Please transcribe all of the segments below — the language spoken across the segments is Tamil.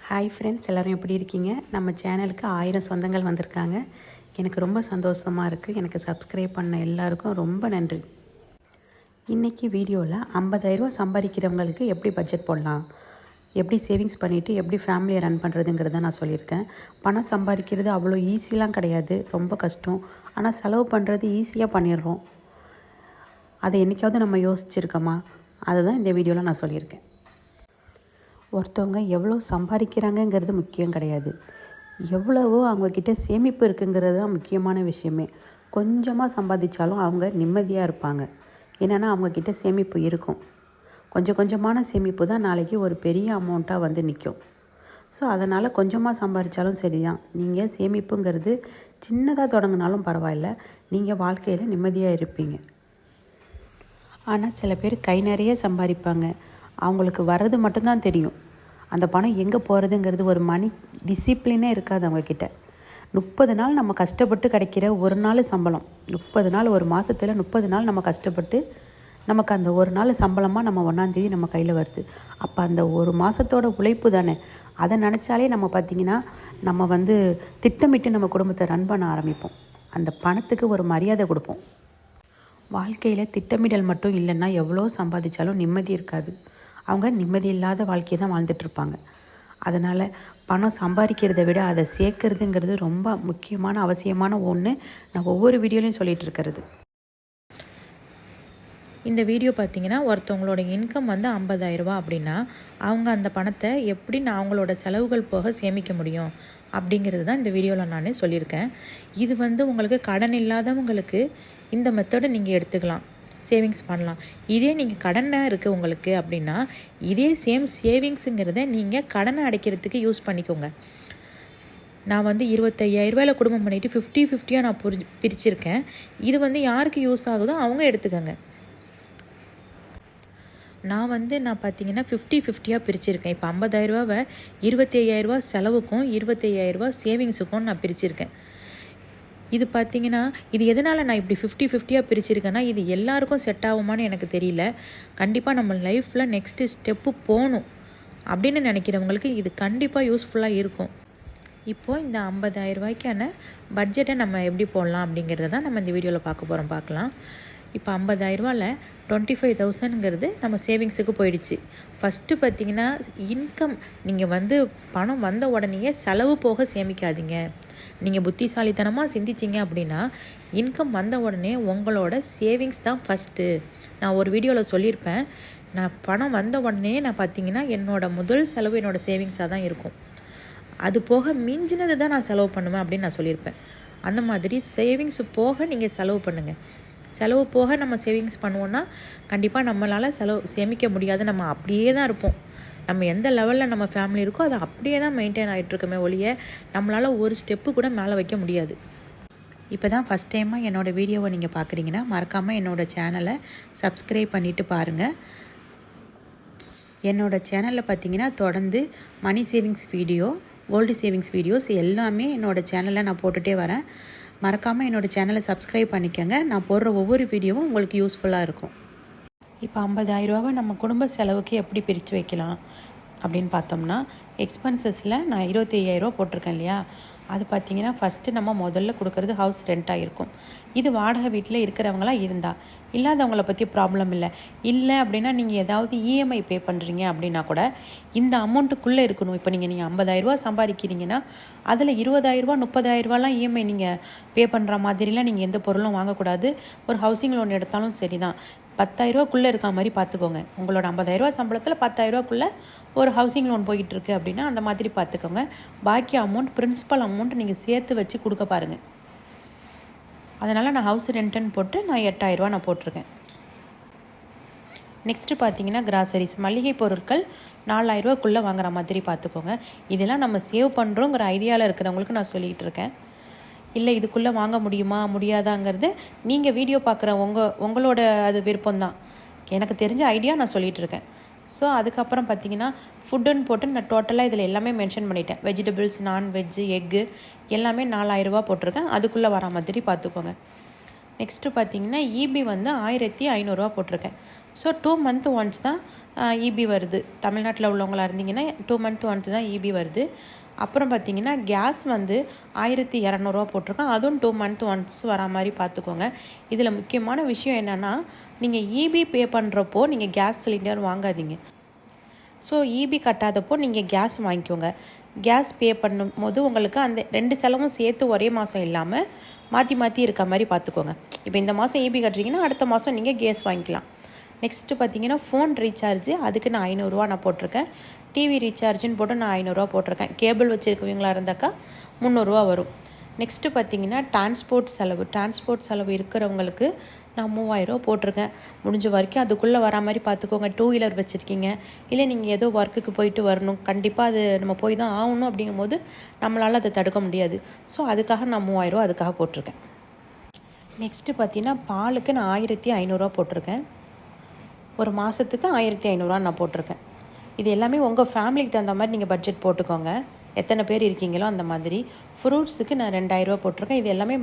ஹாய் ஃப்ரெண்ட்ஸ், எல்லோரும் எப்படி இருக்கீங்க? நம்ம சேனலுக்கு 1000 சொந்தங்கள் வந்திருக்காங்க. எனக்கு ரொம்ப சந்தோஷமாக இருக்குது. எனக்கு சப்ஸ்கிரைப் பண்ண எல்லாருக்கும் ரொம்ப நன்றி. இன்றைக்கி வீடியோவில் 50,000 சம்பாதிக்கிறவங்களுக்கு எப்படி பட்ஜெட் போடலாம், எப்படி சேவிங்ஸ் பண்ணிவிட்டு எப்படி ஃபேமிலியை ரன் பண்ணுறதுங்கிறத நான் சொல்லியிருக்கேன். பணம் சம்பாதிக்கிறது அவ்வளோ ஈஸிலாம் கிடையாது, ரொம்ப கஷ்டம். ஆனால் செலவு பண்ணுறது ஈஸியாக பண்ணிடுறோம். அதை என்றைக்காவது நம்ம யோசிச்சுருக்கோமா? அதை தான் இந்த வீடியோவில் நான் சொல்லியிருக்கேன். ஒருத்தவங்க எவ்வளோ சம்பாதிக்கிறாங்கங்கிறது முக்கியம் கிடையாது, எவ்வளவோ அவங்கக்கிட்ட சேமிப்பு இருக்குங்கிறது தான் முக்கியமான விஷயமே. கொஞ்சமாக சம்பாதிச்சாலும் அவங்க நிம்மதியாக இருப்பாங்க. என்னென்னா அவங்கக்கிட்ட சேமிப்பு இருக்கும். கொஞ்சம் கொஞ்சமான சேமிப்பு தான் நாளைக்கு ஒரு பெரிய அமௌண்ட்டாக வந்து நிற்கும். ஸோ அதனால் கொஞ்சமாக சம்பாதிச்சாலும் சரி தான். நீங்கள் சேமிப்புங்கிறது சின்னதாக தொடங்கினாலும் பரவாயில்ல, நீங்கள் வாழ்க்கையில் நிம்மதியாக இருப்பீங்க. ஆனால் சில பேர் கை நிறைய சம்பாதிப்பாங்க, அவங்களுக்கு வர்றது மட்டும்தான் தெரியும். அந்த பணம் எங்கே போகிறதுங்கிறது ஒரு மணி டிசிப்ளினே இருக்காது அவங்கக்கிட்ட. 30 நாள் நம்ம கஷ்டப்பட்டு கிடைக்கிற ஒரு நாள் சம்பளம், 30 நாள் ஒரு மாதத்தில் 30 நாள் நம்ம கஷ்டப்பட்டு நமக்கு அந்த ஒரு நாள் சம்பளமாக நம்ம 1ஆந்தேதி நம்ம கையில் வருது. அப்போ அந்த ஒரு மாதத்தோட உழைப்பு தானே. அதை நினச்சாலே நம்ம பார்த்திங்கன்னா நம்ம வந்து திட்டமிட்டு நம்ம குடும்பத்தை ரன் பண்ண ஆரம்பிப்போம். அந்த பணத்துக்கு ஒரு மரியாதை கொடுப்போம். வாழ்க்கையில் திட்டமிடல் மட்டும் இல்லைன்னா எவ்வளோ சம்பாதிச்சாலும் நிம்மதி இருக்காது. அவங்க நிம்மதி இல்லாத வாழ்க்கையை தான் வாழ்ந்துட்டுருப்பாங்க. அதனால் பணம் சம்பாதிக்கிறத விட அதை சேர்க்கறதுங்கிறது ரொம்ப முக்கியமான அவசியமான ஒன்று. நான் ஒவ்வொரு வீடியோலையும் சொல்லிகிட்டு இருக்கிறது. இந்த வீடியோ பார்த்திங்கன்னா ஒருத்தவங்களோட இன்கம் வந்து 50,000 அப்படின்னா அவங்க அந்த பணத்தை எப்படி அவங்களோட செலவுகள் போக சேமிக்க முடியும் அப்படிங்கிறது தான் இந்த வீடியோவில் நான் சொல்லியிருக்கேன். இது வந்து உங்களுக்கு கடன் இல்லாதவங்களுக்கு இந்த மெத்தடை நீங்கள் எடுத்துக்கலாம், சேவிங்ஸ் பண்ணலாம். இதே நீங்கள் கடனாக இருக்குது உங்களுக்கு அப்படின்னா இதே சேவிங்ஸுங்கிறத நீங்கள் கடனை அடைக்கிறதுக்கு யூஸ் பண்ணிக்கோங்க. நான் வந்து 25,000 குடும்பம் பண்ணிவிட்டு 50-50 நான் பிரிச்சிருக்கேன். இது வந்து யாருக்கு யூஸ் ஆகுதோ அவங்க எடுத்துக்கோங்க. நான் பார்த்தீங்கன்னா 50-50 பிரிச்சிருக்கேன். இப்போ 50,000 25,000 செலவுக்கும் 25,000 சேவிங்ஸுக்கும் நான் பிரிச்சிருக்கேன். இது பார்த்திங்கன்னா இது எதனால் நான் இப்படி 50-50 பிரிச்சிருக்கேன்னா இது எல்லாருக்கும் செட் ஆகுமான்னு எனக்கு தெரியல. கண்டிப்பாக நம்ம லைஃப்பில் நெக்ஸ்ட்டு ஸ்டெப்பு போகணும் அப்படின்னு நினைக்கிறவங்களுக்கு இது கண்டிப்பாக யூஸ்ஃபுல்லாக இருக்கும். இப்போது இந்த 50,000 பட்ஜெட்டை நம்ம எப்படி போடலாம் அப்படிங்கிறத தான் நம்ம இந்த வீடியோவில் பார்க்கலாம். இப்போ 50,000 25,000ங்கிறது நம்ம சேவிங்ஸுக்கு போயிடுச்சு. ஃபஸ்ட்டு பார்த்திங்கன்னா இன்கம் நீங்கள் பணம் வந்த உடனேயே செலவு போக சேமிக்காதீங்க. நீங்கள் புத்திசாலித்தனமாக சிந்திச்சிங்க அப்படின்னா இன்கம் வந்த உடனே உங்களோட சேவிங்ஸ் தான் ஃபஸ்ட்டு. நான் ஒரு வீடியோவில் சொல்லியிருப்பேன், நான் பணம் வந்த உடனே நான் பார்த்திங்கன்னா என்னோடய முதல் செலவு என்னோடய சேவிங்ஸாக தான் இருக்கும். அது போக மிஞ்சினது தான் நான் செலவு பண்ணுவேன் அப்படின்னு நான் சொல்லியிருப்பேன். அந்த மாதிரி சேவிங்ஸ் போக நீங்கள் செலவு பண்ணுங்கள். செலவு போக நம்ம சேவிங்ஸ் பண்ணுவோன்னா கண்டிப்பாக நம்மளால் சேமிக்க முடியாது. நம்ம அப்படியே தான் இருப்போம். நம்ம எந்த லெவலில் நம்ம ஃபேமிலி இருக்கோ அதை அப்படியே தான் மெயின்டைன் ஆகிட்டுருக்கோமே ஒழிய நம்மளால் ஒரு ஸ்டெப்பு கூட மேலே வைக்க முடியாது. இப்போ தான் ஃபஸ்ட் டைமாக என்னோடய வீடியோவை நீங்கள் பார்க்குறீங்கன்னா மறக்காமல் என்னோடய சேனலை சப்ஸ்கிரைப் பண்ணிவிட்டு பாருங்கள். என்னோடய சேனலில் பார்த்தீங்கன்னா தொடர்ந்து money savings video, gold savings videos எல்லாமே என்னோடய சேனலில் நான் போட்டுகிட்டே வரேன். மறக்காமல் என்னோடய சேனலை சப்ஸ்கிரைப் பண்ணிக்கோங்க. நான் போடுற ஒவ்வொரு வீடியோவும் உங்களுக்கு யூஸ்ஃபுல்லாக இருக்கும். இப்போ 50,000 நம்ம குடும்ப செலவுக்கு எப்படி பிரித்து வைக்கலாம் அப்படின்னு பார்த்தோம்னா, எக்ஸ்பென்சஸில் நான் 25,000 போட்டிருக்கேன் இல்லையா, அது பார்த்திங்கன்னா ஃபஸ்ட்டு நம்ம முதல்ல கொடுக்குறது ஹவுஸ் ரெண்ட்டாக இருக்கும். இது வாடகை வீட்டில் இருக்கிறவங்களாம் இருந்தால், இல்லாதவங்கள பற்றி ப்ராப்ளம் இல்லை அப்படின்னா நீங்கள் ஏதாவது இஎம்ஐ பே பண்ணுறீங்க அப்படின்னா கூட இந்த அமௌண்ட்டுக்குள்ளே இருக்கணும். இப்போ நீங்கள் 50,000 சம்பாதிக்கிறீங்கன்னா அதில் 20,000 30,000 இஎம்ஐ நீங்கள் பே பண்ணுற மாதிரிலாம் நீங்கள் எந்த பொருளும் வாங்கக்கூடாது. ஒரு ஹவுசிங் லோன் எடுத்தாலும் சரி தான், 10,000 இருக்க மாதிரி பார்த்துக்கோங்க. உங்களோட 50,000 சம்பளத்தில் 10,000 ஒரு ஹவுசிங் லோன் போயிட்டுருக்கு அப்படின்னா அந்த மாதிரி பார்த்துக்கோங்க. பாக்கி அமௌண்ட் பிரின்சிபல் அமௌண்ட் நீங்கள் சேர்த்து வச்சு கொடுக்க பாருங்கள். அதனால் நான் ஹவுஸ் ரெண்ட்டுன்னு போட்டு நான் 8,000 நான் போட்டிருக்கேன். நெக்ஸ்ட்டு பார்த்தீங்கன்னா கிராசரிஸ், மளிகை பொருட்கள் 4,000 வாங்குற மாதிரி பார்த்துக்கோங்க. இதெல்லாம் நம்ம சேவ் பண்ணுறோங்கிற ஐடியாவில் இருக்கிறவங்களுக்கு நான் சொல்லிகிட்டு இருக்கேன். இல்லை இதுக்குள்ளே வாங்க முடியுமா முடியாதாங்கிறது நீங்கள் வீடியோ பார்க்குற உங்களோட அது விருப்பம்தான். எனக்கு தெரிஞ்ச ஐடியா நான் சொல்லிகிட்ருக்கேன். ஸோ அதுக்கப்புறம் பார்த்திங்கன்னா ஃபுட்டுன்னு போட்டு நான் டோட்டலாக இதில் எல்லாமே மென்ஷன் பண்ணிட்டேன். வெஜிடபிள்ஸ், நான்வெஜ்ஜு, எக்கு எல்லாமே 4,000 போட்டிருக்கேன். அதுக்குள்ளே வர மாதிரி பார்த்துக்கோங்க. நெக்ஸ்ட்டு பார்த்தீங்கன்னா இபி வந்து 1500 போட்டிருக்கேன். ஸோ 2 மந்த் ஒன்ஸ் தான் இபி வருது. தமிழ்நாட்டில் உள்ளவங்களாக இருந்தீங்கன்னா 2 மந்த் ஒன்ஸ் தான் இபி வருது. அப்புறம் பார்த்தீங்கன்னா கேஸ் வந்து 1200 போட்டிருக்கேன். அதுவும் 2 மந்த் ஒன்ஸ் வரா மாதிரி பார்த்துக்கோங்க. இதில் முக்கியமான விஷயம் என்னென்னா, நீங்கள் இபி பே பண்ணுறப்போ நீங்கள் கேஸ் சிலிண்டர் வாங்காதீங்க. ஸோ இபி கட்டாதப்போ நீங்கள் கேஸ் வாங்கிக்கோங்க. கேஸ் பே பண்ணும்போது உங்களுக்கு அந்த 2 செலவும் சேர்த்து ஒரே மாதம் இல்லாமல் மாற்றி மாற்றி இருக்க மாதிரி பார்த்துக்கோங்க. இப்போ இந்த மாதம் இபி கட்டுறீங்கன்னா அடுத்த மாதம் நீங்கள் கேஸ் வாங்கிக்கலாம். நெக்ஸ்ட்டு பார்த்தீங்கன்னா ஃபோன் ரீசார்ஜு, அதுக்கு நான் 500 நான் போட்டிருக்கேன். டிவி ரீசார்ஜுன்னு போட்டு நான் 500 போட்டிருக்கேன். கேபிள் வச்சுருக்கவங்களா இருந்தாக்கா 300 வரும். நெக்ஸ்ட்டு பார்த்தீங்கன்னா டிரான்ஸ்போர்ட் செலவு இருக்கிறவங்களுக்கு நான் 3000 போட்டிருக்கேன். முடிஞ்ச வரைக்கும் அதுக்குள்ளே வரா மாதிரி பார்த்துக்கோங்க. 2 வீலர் வச்சுருக்கீங்க, இல்லை நீங்கள் ஏதோ ஒர்க்குக்கு போயிட்டு வரணும், கண்டிப்பாக அது நம்ம போய் தான் ஆகணும் அப்படிங்கும்போது நம்மளால் அதை தடுக்க முடியாது. ஸோ அதுக்காக நான் 3000 அதுக்காக போட்டிருக்கேன். நெக்ஸ்ட்டு பார்த்தீங்கன்னா பாலுக்கு நான் 1500 போட்டிருக்கேன். ஒரு மாதத்துக்கு 1500 நான் போட்டிருக்கேன். இது எல்லாமே உங்கள் ஃபேமிலிக்கு தகுந்த மாதிரி நீங்கள் பட்ஜெட் போட்டுக்கோங்க, எத்தனை பேர் இருக்கீங்களோ அந்த மாதிரி. ஃப்ரூட்ஸுக்கு நான் 2000 போட்டிருக்கேன். இது எல்லாமே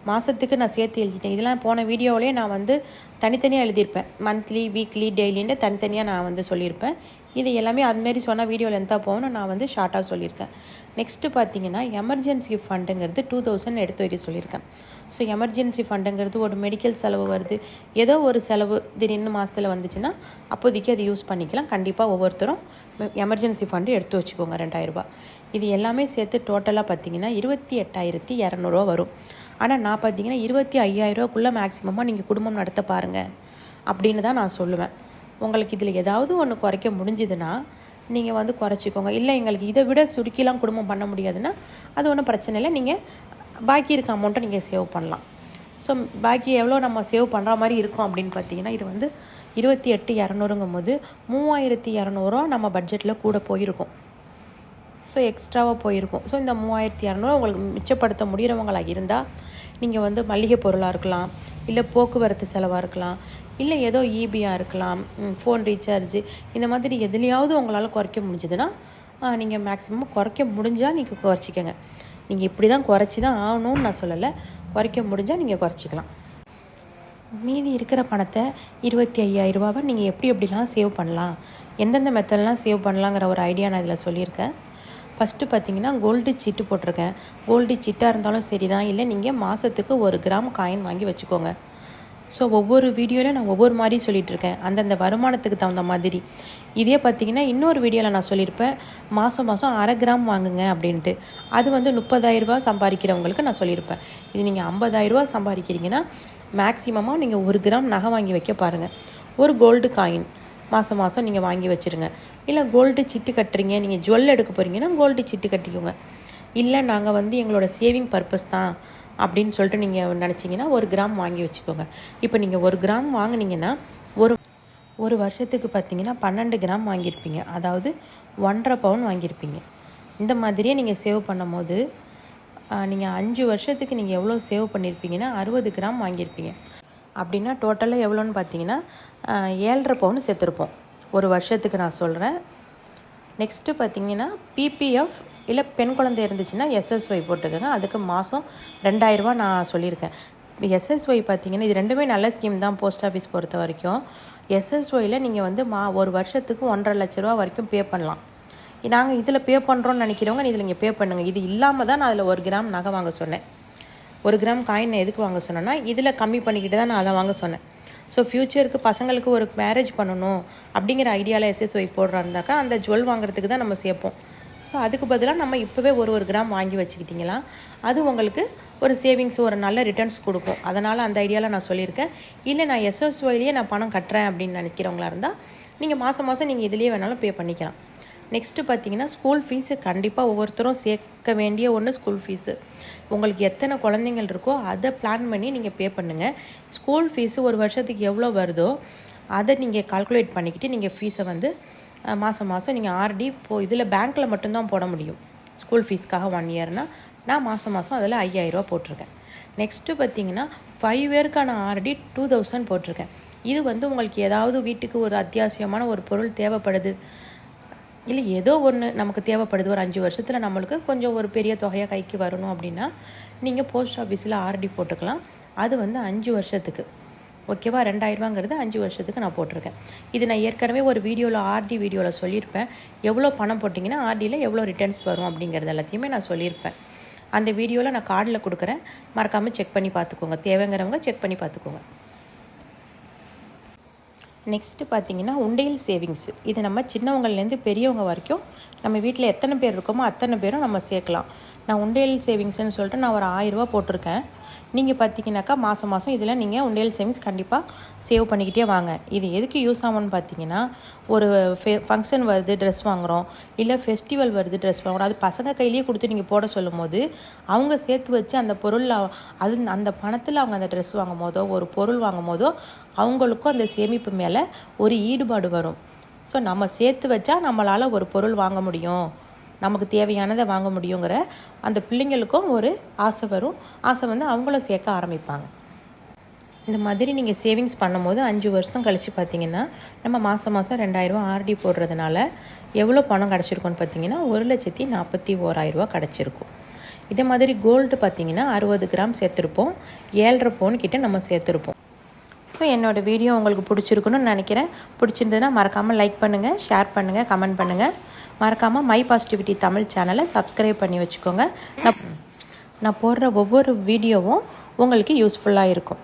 மாதத்துக்கு நான் சேர்த்து எழுதிட்டேன். இதெல்லாம் போன வீடியோவிலே நான் வந்து தனித்தனியாக எழுதியிருப்பேன். மந்த்லி, வீக்லி, டெய்லின்னு தனித்தனியாக நான் வந்து சொல்லியிருப்பேன். இது எல்லாமே அதுமாரி சொன்னால் வீடியோ லென்த்தாக போகணும், நான் வந்து ஷார்ட்டாக சொல்லியிருக்கேன். நெக்ஸ்ட்டு பார்த்தீங்கன்னா எமர்ஜென்சி ஃபண்டுங்கிறது 2000 எடுத்து வைக்க சொல்லியிருக்கேன். ஸோ எமர்ஜென்சி ஃபண்டுங்கிறது ஒரு மெடிக்கல் செலவு வருது, ஏதோ ஒரு செலவு திடீர்னு மாதத்தில் வந்துச்சுன்னா அப்போதைக்கு அது யூஸ் பண்ணிக்கலாம். கண்டிப்பாக ஒவ்வொருத்தரும் எமர்ஜென்சி ஃபண்டு எடுத்து வச்சுக்கோங்க 2000 இது எல்லாமே சேர்த்து டோட்டலாக பார்த்தீங்கன்னா 28,200 வரும். ஆனால் நான் பார்த்தீங்கன்னா 25,000 மேக்ஸிமமாக நீங்கள் குடும்பம் நடத்த பாருங்கள் அப்படின்னு தான் நான் சொல்லுவேன். உங்களுக்கு இதில் ஏதாவது ஒன்று குறைக்க முடிஞ்சுதுன்னா நீங்கள் வந்து குறைச்சிக்கோங்க. இல்லை எங்களுக்கு இதை விட சுருக்கிலாம் குடும்பம் பண்ண முடியாதுன்னா அது ஒன்றும் பிரச்சனை இல்லை, நீங்கள் பாக்கி இருக்க அமௌண்ட்டை நீங்கள் சேவ் பண்ணலாம். ஸோ பாக்கி எவ்வளோ நம்ம சேவ் பண்ணுற மாதிரி இருக்கும் அப்படின்னு பார்த்தீங்கன்னா, இது வந்து 28,200ங்கும் போது 3,200 நம்ம பட்ஜெட்டில் கூட போயிருக்கும். ஸோ எக்ஸ்ட்ராவாக போயிருக்கும். ஸோ இந்த 3,200 உங்களுக்கு மிச்சப்படுத்த முடிகிறவங்களாக இருந்தால் நீங்கள் வந்து மளிகை பொருளாக இருக்கலாம், இல்லை போக்குவரத்து செலவாக இருக்கலாம், இல்லை ஏதோ இபியாக இருக்கலாம், ஃபோன் ரீசார்ஜு, இந்த மாதிரி எதுலையாவது உங்களால் குறைக்க முடிஞ்சதுன்னா நீங்கள் மேக்ஸிமம் குறைக்க முடிஞ்சால் நீங்கள் குறைச்சிக்கங்க. நீங்கள் இப்படி தான் குறைச்சி தான் ஆகணும்னு நான் சொல்லலை, குறைக்க முடிஞ்சால் நீங்கள் குறைச்சிக்கலாம். மீதி இருக்கிற பணத்தை 25,000 நீங்கள் எப்படிலாம் சேவ் பண்ணலாம், எந்தெந்த மெத்தட்லாம் சேவ் பண்ணலாங்கிற ஒரு ஐடியா நான் இதில் சொல்லியிருக்கேன். ஃபஸ்ட்டு பார்த்தீங்கன்னா கோல்டு சீட்டு போட்டிருக்கேன். கோல்டு சீட்டாக இருந்தாலும் சரி தான், இல்லை நீங்கள் மாதத்துக்கு 1 கிராம் காயின் வாங்கி வச்சுக்கோங்க. ஸோ ஒவ்வொரு வீடியோவில் நான் ஒவ்வொரு மாதிரி சொல்லிகிட்ருக்கேன், அந்தந்த வருமானத்துக்கு தகுந்த மாதிரி. இதே பார்த்திங்கன்னா இன்னொரு வீடியோவில் நான் சொல்லியிருப்பேன், மாதம் 1/2 கிராம் வாங்குங்க அப்படின்ட்டு. அது வந்து 30,000 சம்பாதிக்கிறவங்களுக்கு நான் சொல்லியிருப்பேன். இது நீங்கள் 50,000 சம்பாதிக்கிறீங்கன்னா மேக்ஸிமமாக நீங்கள் 1 கிராம் நகை வாங்கி வைக்க பாருங்கள். ஒரு கோல்டு காயின் மாதம் நீங்கள் வாங்கி வச்சுருங்க. இல்லை கோல்டு சிட்டு கட்டுறீங்க, நீங்கள் ஜுவல் எடுக்க போகிறீங்கன்னா கோல்டு சிட்டு கட்டிக்கோங்க. இல்லை நாங்கள் வந்து எங்களோட சேவிங் பர்பஸ் தான் அப்படின்னு சொல்லிட்டு நீங்கள் நினச்சிங்கன்னா 1 கிராம் வாங்கி வச்சுக்கோங்க. இப்போ நீங்கள் 1 கிராம் வாங்கினீங்கன்னா ஒரு வருஷத்துக்கு பார்த்தீங்கன்னா 12 கிராம் வாங்கியிருப்பீங்க, அதாவது 1.5 பவுன் வாங்கியிருப்பீங்க. இந்த மாதிரியே நீங்கள் சேவ் பண்ணும் போது நீங்கள் 5 வருஷத்துக்கு நீங்கள் எவ்வளோ சேவ் பண்ணியிருப்பீங்கன்னா 60 கிராம் வாங்கியிருப்பீங்க. அப்படின்னா டோட்டலாக எவ்வளோன்னு பார்த்தீங்கன்னா 7.5 பவுன் சேர்த்துருப்போம் ஒரு வருஷத்துக்கு நான் சொல்கிறேன். நெக்ஸ்ட்டு பார்த்தீங்கன்னா பிபிஎஃப் இல்லை பெண் குழந்தை இருந்துச்சுன்னா எஸ்எஸ்ஒய் போட்டுக்கோங்க. அதுக்கு மாதம் 2,000 நான் சொல்லியிருக்கேன். எஸ்எஸ்ஒய் பார்த்தீங்கன்னா இது ரெண்டுமே நல்ல ஸ்கீம் தான் போஸ்ட் ஆஃபீஸ் பொறுத்த வரைக்கும். எஸ்எஸ்ஒயில் நீங்கள் வந்து ஒரு வருஷத்துக்கு 1.5 லட்ச ரூபா வரைக்கும் பே பண்ணலாம். நாங்கள் இதில் பே பண்ணுறோன்னு நினைக்கிறவங்க இதில் நீங்கள் பே பண்ணுங்கள். இது இல்லாமல் தான் நான் அதில் 1 கிராம் நகை வாங்க சொன்னேன். 1 கிராம் காயின் நான் எதுக்கு வாங்க சொன்னேன்னா இதில் கம்மி பண்ணிக்கிட்டு தான் நான் அதை வாங்க சொன்னேன். ஸோ ஃப்யூச்சருக்கு பசங்களுக்கு ஒரு மேரேஜ் பண்ணணும் அப்படிங்கிற ஐடியாவில் எஸ்எஸ்ஒய் போடுறாருந்தாக்கா அந்த ஜுவல் வாங்குறதுக்கு தான் நம்ம சேர்ப்போம். ஸோ அதுக்கு பதிலாக நம்ம இப்போவே 1 கிராம் வாங்கி வச்சுக்கிட்டிங்களா அது உங்களுக்கு ஒரு சேவிங்ஸ், ஒரு நல்ல ரிட்டர்ன்ஸ் கொடுக்கும். அதனால் அந்த ஐடியாவில் நான் சொல்லியிருக்கேன். இல்லை நான் எஸ்எஸ்ஒய்லேயே நான் பணம் கட்டுறேன் அப்படின்னு நினைக்கிறவங்களா இருந்தால் நீங்கள் மாதம் நீங்கள் இதுலேயே வேணாலும் பே பண்ணிக்கலாம். நெக்ஸ்ட்டு பார்த்தீங்கன்னா ஸ்கூல் ஃபீஸு கண்டிப்பாக ஒவ்வொருத்தரும் சேர்க்க வேண்டிய ஒன்று ஸ்கூல் ஃபீஸு. உங்களுக்கு எத்தனை குழந்தைங்கள் இருக்கோ அதை பிளான் பண்ணி நீங்கள் பே பண்ணுங்கள். ஸ்கூல் ஃபீஸு ஒரு வருஷத்துக்கு எவ்வளோ வருதோ அதை நீங்கள் கால்குலேட் பண்ணிக்கிட்டு நீங்கள் ஃபீஸை வந்து மாதம் நீங்கள் ஆர்டி இதில் பேங்க்கில் மட்டும்தான் போட முடியும். ஸ்கூல் ஃபீஸ்க்காக 1 இயர்னால் நான் மாதம் அதில் 5,000 போட்டிருக்கேன். நெக்ஸ்ட்டு பார்த்தீங்கன்னா 5 இயர்க்கான ஆர்டி 2,000 போட்டிருக்கேன். இது வந்து உங்களுக்கு ஏதாவது வீட்டுக்கு ஒரு அத்தியாவசியமான ஒரு பொருள் தேவைப்படுது, இல்லை ஏதோ ஒன்று நமக்கு தேவைப்படுது, ஒரு 5 வருஷத்தில் நம்மளுக்கு கொஞ்சம் ஒரு பெரிய தொகையாக கைக்கு வரணும் அப்படின்னா நீங்கள் போஸ்ட் ஆஃபீஸில் ஆர்டி போட்டுக்கலாம். அது வந்து 5 வருஷத்துக்கு. ஓகேவா? 2000ரூபாங்கிறது 5 வருஷத்துக்கு நான் போட்டிருக்கேன். இது நான் ஏற்கனவே ஒரு வீடியோவில் ஆர்டி வீடியோவில் சொல்லியிருப்பேன். எவ்வளோ பணம் போட்டிங்கன்னா ஆர்டியில் எவ்வளோ ரிட்டர்ன்ஸ் வரும் அப்படிங்கிறது எல்லாத்தையுமே நான் சொல்லியிருப்பேன். அந்த வீடியோவில் நான் கார்டில் கொடுக்குறேன், மறக்காமல் செக் பண்ணி பார்த்துக்கோங்க. தேவைங்கிறவங்க செக் பண்ணி பார்த்துக்கோங்க. நெக்ஸ்ட்டு பார்த்திங்கன்னா உண்டியல் சேவிங்ஸு. இது நம்ம சின்னவங்கள்லேருந்து பெரியவங்க வரைக்கும் நம்ம வீட்டில் எத்தனை பேர் இருக்கோமோ அத்தனை பேரும் நம்ம சேர்க்கலாம். நான் உண்டியல் சேவிங்ஸ்னு சொல்லிட்டு நான் ஒரு 1000 ரூபா போட்டிருக்கேன். நீங்கள் பார்த்தீங்கன்னாக்கா மாதம் இதில் நீங்கள் உண்டியல் சேவிங்ஸ் கண்டிப்பாக சேவ் பண்ணிக்கிட்டே வாங்க. இது எதுக்கு யூஸ் ஆகும்னு பார்த்தீங்கன்னா, ஒரு ஃபங்க்ஷன் வருது ட்ரெஸ் வாங்குகிறோம், இல்லை ஃபெஸ்டிவல் வருது ட்ரெஸ் வாங்குகிறோம், அது பசங்க கையிலேயே கொடுத்து நீங்கள் போட சொல்லும் போது அவங்க சேர்த்து வச்சு அந்த பொருள் அந்த பணத்தில் அவங்க அந்த ட்ரெஸ் வாங்கும் போதோ ஒரு பொருள் வாங்கும் போதோ அவங்களுக்கும் அந்த சேமிப்பு மேலே ஒரு ஈடுபாடு வரும். ஸோ நம்ம சேர்த்து வச்சா நம்மளால் ஒரு பொருள் வாங்க முடியும், நமக்கு தேவையானதை வாங்க முடியுங்கிற அந்த பிள்ளைங்களுக்கும் ஒரு ஆசை வரும். ஆசை வந்து அவங்களும் சேர்க்க ஆரம்பிப்பாங்க. இந்த மாதிரி நீங்கள் சேவிங்ஸ் பண்ணும்போது 5 வருஷம் கழித்து பார்த்தீங்கன்னா நம்ம மாதம் 2000 ரூபா ஆர்டி போடுறதுனால எவ்வளோ பணம் கிடச்சிருக்கோன்னு பார்த்தீங்கன்னா 1,41,000 ரூபா கிடச்சிருக்கும். இதே மாதிரி கோல்டு பார்த்தீங்கன்னா 60 கிராம் சேர்த்துருப்போம், 7.5 பவுன் கிட்ட நம்ம சேர்த்துருப்போம். ஸோ என்னோடய வீடியோ உங்களுக்கு பிடிச்சிருக்குன்னு நினைக்கிறேன். பிடிச்சிருந்ததுன்னா மறக்காமல் லைக் பண்ணுங்கள், ஷேர் பண்ணுங்கள், கமெண்ட் பண்ணுங்கள். மறக்காமல் மை பாசிட்டிவிட்டி தமிழ் சேனலை சப்ஸ்கிரைப் பண்ணி வச்சுக்கோங்க. நான் போடுற ஒவ்வொரு வீடியோவும் உங்களுக்கு யூஸ்ஃபுல்லாக இருக்கும்.